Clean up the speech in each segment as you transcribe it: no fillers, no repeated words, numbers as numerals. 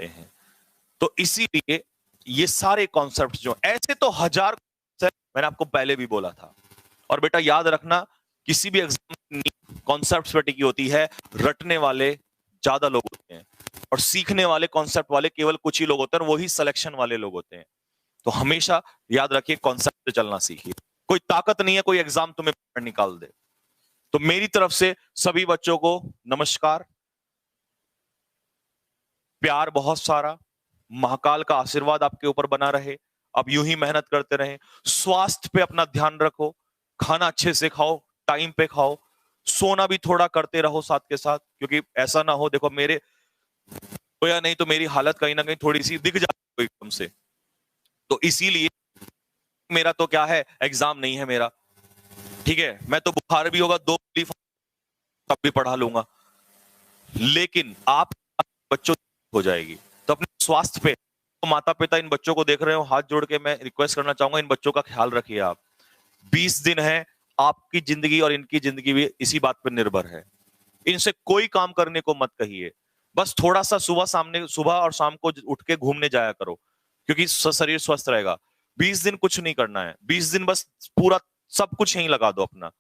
होते हैं। तो इसीलिए ये सारे कॉन्सेप्ट जो ऐसे तो हजार मैंने आपको पहले भी बोला था। और बेटा याद रखना, किसी भी एग्जाम कॉन्सेप्ट्स पे टिकी होती है, रटने वाले ज्यादा लोग होते हैं और सीखने वाले कॉन्सेप्ट वाले केवल कुछ ही लोग होते हैं, और वही सिलेक्शन वाले लोग होते हैं। तो हमेशा याद रखिए, कॉन्सेप्ट पे चलना सीखिए। कोई ताकत नहीं है कोई एग्जाम तुम्हें निकाल दे। तो मेरी तरफ से सभी बच्चों को नमस्कार, प्यार बहुत सारा, महाकाल का आशीर्वाद आपके ऊपर बना रहे। अब यूं ही मेहनत करते रहें, स्वास्थ्य पे अपना ध्यान रखो, खाना अच्छे से खाओ, टाइम पे खाओ, सोना भी थोड़ा करते रहो साथ के साथ, क्योंकि ऐसा ना हो, देखो मेरे तो या नहीं तो मेरी हालत कहीं ना कहीं थोड़ी सी दिख जाती है एकदम से। तो इसीलिए मेरा तो क्या है, एग्जाम नहीं है मेरा, ठीक है, मैं तो बुखार भी होगा, 2 तब भी पढ़ा लूंगा, लेकिन आप बच्चों हो जाएगी। तो अपने स्वास्थ्य पे, तो माता पिता इन बच्चों को देख रहे हो, हाथ जोड़ के मैं रिक्वेस्ट करना चाहूंगा, इन बच्चों का ख्याल रखिए आप। 20 दिन है, आपकी जिंदगी और इनकी जिंदगी भी इसी बात पर निर्भर है। इनसे कोई काम करने को मत कहिए, बस थोड़ा सा सुबह और शाम को उठ के घूमने जाया करो, क्योंकि शरीर स्वस्थ रहेगा। 20 दिन कुछ नहीं करना है, 20 दिन बस पूरा सब कुछ यहीं लगा दो अपना,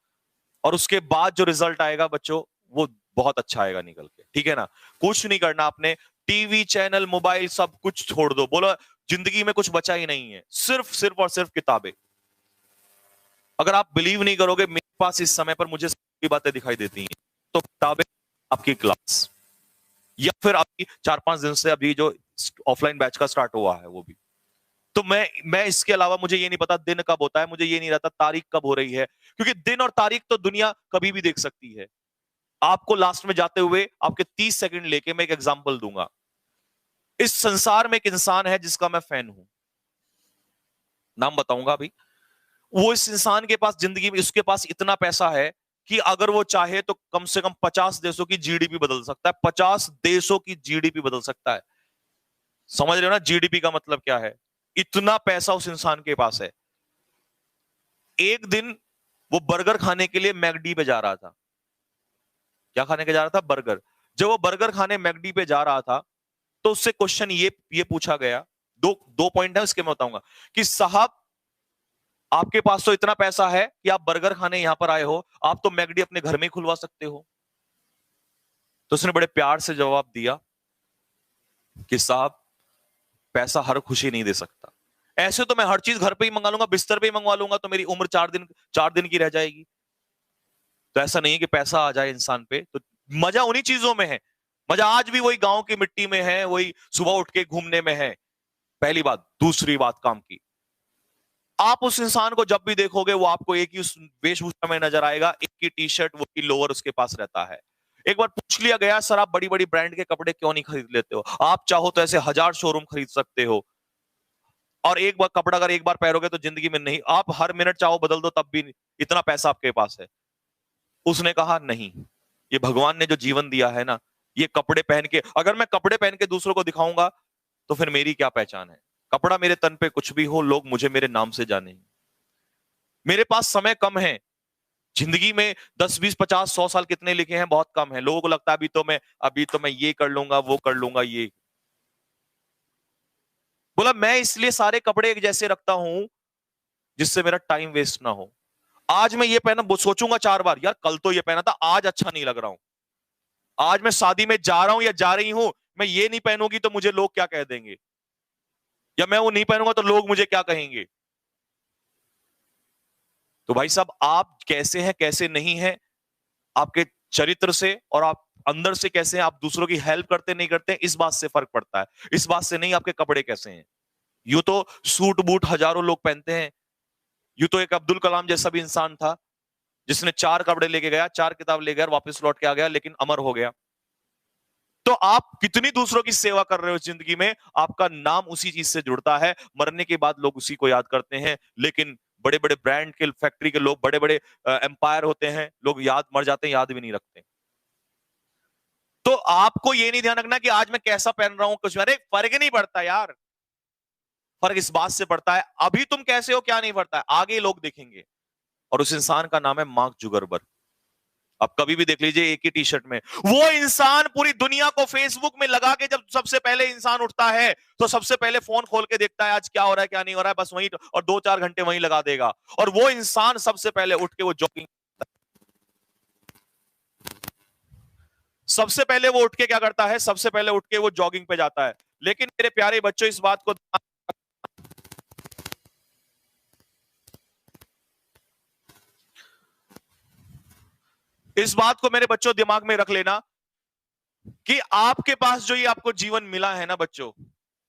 और उसके बाद जो रिजल्ट आएगा बच्चों, वो बहुत अच्छा आएगा निकल के, ठीक है ना। कुछ नहीं करना आपने, टीवी चैनल मोबाइल सब कुछ छोड़ दो, बोलो जिंदगी में कुछ बचा ही नहीं है, सिर्फ सिर्फ और सिर्फ किताबें। अगर आप बिलीव नहीं करोगे, मेरे पास इस समय पर मुझे सारी बातें दिखाई देती हैं, तो किताबें, आपकी क्लास, या फिर अभी 4-5 दिन से अभी जो ऑफलाइन बैच का स्टार्ट हुआ है वो भी। तो मैं इसके अलावा मुझे ये नहीं पता दिन कब होता है, मुझे ये नहीं रहता तारीख कब हो रही है, क्योंकि दिन और तारीख तो दुनिया कभी भी देख सकती है। आपको लास्ट में जाते हुए आपके 30 सेकंड लेके मैं एक एग्जांपल दूंगा। इस संसार में एक इंसान है जिसका मैं फैन हूं, नाम बताऊंगा अभी। वो इस इंसान के पास जिंदगी में, उसके पास इतना पैसा है कि अगर वो चाहे तो कम से कम 50 देशों की जीडीपी बदल सकता है, 50 देशों की जीडीपी बदल सकता है। समझ रहे हो ना जीडीपी का मतलब क्या है? इतना पैसा उस इंसान के पास है। एक दिन वो बर्गर खाने के लिए मैकडी पे जा रहा था। क्या खाने के जा रहा था? बर्गर। जब वो बर्गर खाने मैकडी पे जा रहा था, तो उससे क्वेश्चन ये पूछा गया, दो दो पॉइंट है उसके मैं बताऊंगा, कि साहब आपके पास तो इतना पैसा है कि आप बर्गर खाने यहां पर आए हो, आप तो मैकडी अपने घर में ही खुलवा सकते हो। तो उसने बड़े प्यार से जवाब दिया कि साहब पैसा हर खुशी नहीं दे सकता। ऐसे तो मैं हर चीज घर पे ही मंगा लूंगा, बिस्तर पे ही मंगवा लूंगा, तो मेरी उम्र 4 दिन की रह जाएगी। तो ऐसा नहीं है कि पैसा आ जाए इंसान पे तो मजा उन्हीं चीजों में है। मजा आज भी वही गांव की मिट्टी में है, वही सुबह उठ के घूमने में है। पहली बात। दूसरी बात काम की, आप उस इंसान को जब भी देखोगे वो आपको एक ही उस वेशभूषा में नजर आएगा, एक ही टी शर्ट, वो ही लोअर उसके पास रहता है। एक बार पूछ लिया गया, सर आप बड़ी बड़ी ब्रांड के कपड़े क्यों नहीं खरीद लेते हो? आप चाहो तो ऐसे 1000 शोरूम खरीद सकते हो, और एक बार कपड़ा अगर एक बार पहनोगे तो जिंदगी में नहीं, आप हर मिनट चाहो बदल दो तब भी नहीं, इतना पैसा आपके पास है। उसने कहा नहीं, ये भगवान ने जो जीवन दिया है ना, ये कपड़े पहन के, अगर मैं कपड़े पहन के दूसरों को दिखाऊंगा तो फिर मेरी क्या पहचान है? कपड़ा मेरे तन पे कुछ भी हो, लोग मुझे मेरे नाम से जाने। मेरे पास समय कम है जिंदगी में, 10, 20, 50, 100 साल कितने लिखे हैं? बहुत कम है। लोगों को लगता है अभी तो मैं ये कर लूंगा, वो कर लूंगा, ये बोला। मैं इसलिए सारे कपड़े एक जैसे रखता हूं जिससे मेरा टाइम वेस्ट ना हो। आज मैं ये पहना, वो सोचूंगा 4 बार, यार कल तो ये पहना था, आज अच्छा नहीं लग रहा हूं। आज मैं शादी में जा रहा हूं या जा रही हूं, मैं ये नहीं पहनूंगी तो मुझे लोग क्या कह देंगे, या मैं वो नहीं पहनूंगा तो लोग मुझे क्या कहेंगे। तो भाई साहब, आप कैसे हैं कैसे नहीं हैं, आपके चरित्र से, और आप अंदर से कैसे हैं, आप दूसरों की हेल्प करते नहीं करते, इस बात से फर्क पड़ता है, इस बात से नहीं आपके कपड़े कैसे हैं। यूं तो सूट बूट हजारों लोग पहनते हैं। यूं तो एक अब्दुल कलाम जैसा भी इंसान था जिसने 4 कपड़े लेके गया, 4 किताब ले गया और वापस लौट के आ गया, लेकिन अमर हो गया। तो आप कितनी दूसरों की सेवा कर रहे हो जिंदगी में, आपका नाम उसी चीज से जुड़ता है। मरने के बाद लोग उसी को याद करते हैं, लेकिन बड़े बड़े ब्रांड के, फैक्ट्री के लोग, बड़े बड़े एम्पायर होते हैं, लोग याद मर जाते हैं, याद भी नहीं रखते। तो आपको ये नहीं ध्यान रखना कि आज मैं कैसा पहन रहा हूं, कुछ, अरे फर्क ही नहीं पड़ता यार। फर्क इस बात से पड़ता है अभी तुम कैसे हो, क्या नहीं पड़ता है, आगे लोग देखेंगे। और उस इंसान का नाम है मार्क जुगरबर्ग। आप कभी भी देख लीजिए एक ही टी शर्ट में। वो इंसान पूरी दुनिया को फेसबुक में लगा के जब सबसे पहले इंसान उठता है तो सबसे पहले फोन खोल के देखता है आज क्या हो रहा है क्या नहीं हो रहा है, बस वहीं और 2-4 घंटे वहीं लगा देगा। और वो इंसान सबसे पहले उठ के वो जॉगिंग, सबसे पहले वो उठ के क्या करता है, सबसे पहले उठ के वो जॉगिंग पे जाता है। लेकिन मेरे प्यारे बच्चों इस बात को, इस बात को मेरे बच्चों दिमाग में रख लेना कि आपके पास जो ये आपको जीवन मिला है ना बच्चों,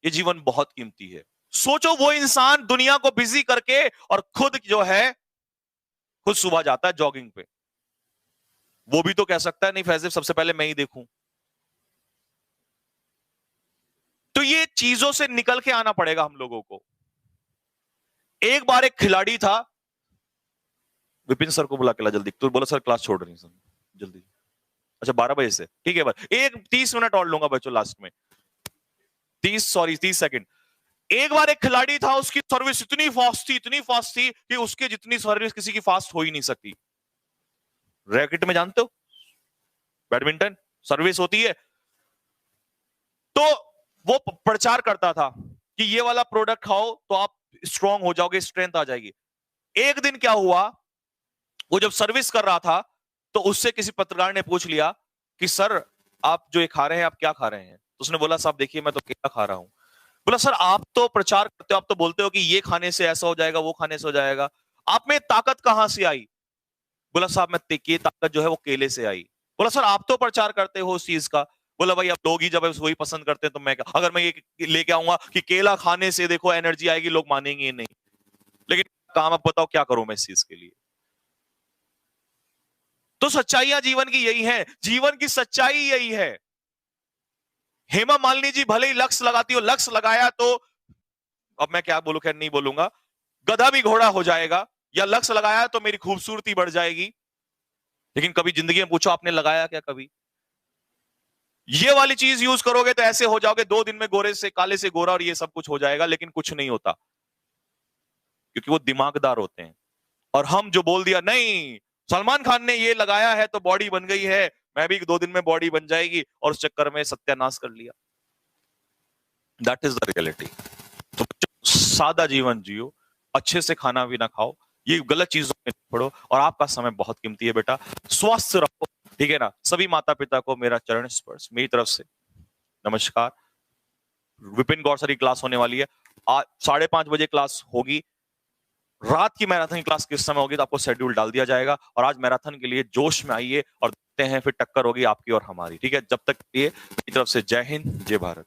ये जीवन बहुत कीमती है। सोचो वो इंसान दुनिया को बिजी करके और खुद जो है खुद सुबह जाता है जॉगिंग पे। वो भी तो कह सकता है नहीं फैज़िल सबसे पहले मैं ही देखूं। तो ये चीजों से निकल के आना पड़ेगा हम लोगों को। एक बार एक खिलाड़ी था, विपिन सर को बुला के ला जल्दी, तो बोला सर क्लास छोड़ रही हैं सर जल्दी। अच्छा 12 बजे से ठीक है, बस एक 30 मिनट और लूंगा बच्चों लास्ट में, 30 सेकंड। एक बार एक खिलाड़ी था, उसकी सर्विस इतनी फास्ट थी कि उसके जितनी सर्विस किसी की फास्ट हो ही नहीं सकती। रैकेट में जानते हो बैडमिंटन सर्विस होती है, तो वो प्रचार करता था कि ये वाला प्रोडक्ट खाओ तो आप स्ट्रांग हो जाओगे, स्ट्रेंथ आ जाएगी। एक दिन क्या हुआ, वो जब सर्विस कर रहा था तो उससे किसी पत्रकार ने पूछ लिया कि सर आप जो ये खा रहे हैं आप क्या खा रहे हैं, तो उसने बोला साहब देखिए मैं तो केला खा रहा हूं। बोला सर आप तो प्रचार करते हो, आप तो बोलते हो कि ये खाने से ऐसा हो जाएगा वो खाने से हो जाएगा, आप में ताकत कहां से आई? बोला साहब मैं ये ताकत जो है वो केले से आई। बोला सर आप तो प्रचार करते हो उस चीज का। बोला भाई अब लोग ही जब वही पसंद करते हैं तो मैं अगर मैं ये लेके आऊंगा कि केला खाने से देखो एनर्जी आएगी, लोग मानेंगे नहीं। लेकिन काम आप बताओ क्या करूं मैं इस चीज के लिए। तो सच्चाइयां जीवन की यही है, जीवन की सच्चाई यही है। हेमा मालिनी जी भले ही लक्ष्य लगाती हो, लक्ष्य लगाया तो अब मैं क्या बोलूं, खैर नहीं बोलूंगा, गधा भी घोड़ा हो जाएगा, या लक्ष्य लगाया तो मेरी खूबसूरती बढ़ जाएगी। लेकिन कभी जिंदगी में पूछो आपने लगाया क्या? कभी ये वाली चीज यूज करोगे तो ऐसे हो जाओगे 2 दिन में गोरे से काले से गोरा और ये सब कुछ हो जाएगा, लेकिन कुछ नहीं होता क्योंकि वो दिमागदार होते हैं। और हम जो बोल दिया नहीं सलमान खान ने ये लगाया है तो बॉडी बन गई है, मैं भी 2 दिन में बॉडी बन जाएगी, और उस चक्कर में सत्यानाश कर लिया। That is the reality. तो सादा जीवन जियो, अच्छे से खाना भी ना खाओ, ये गलत चीजों में पड़ो, और आपका समय बहुत कीमती है बेटा, स्वस्थ रहो, ठीक है ना। सभी माता पिता को मेरा चरण स्पर्श मेरी तरफ से नमस्कार। विपिन गौर सर की क्लास होने वाली है, आज 5:30 बजे क्लास होगी। रात की मैराथन क्लास किस समय होगी तो आपको शेड्यूल डाल दिया जाएगा, और आज मैराथन के लिए जोश में आइए और देखते हैं फिर टक्कर होगी आपकी और हमारी, ठीक है। जब तक ये मेरी तरफ से जय हिंद जय भारत।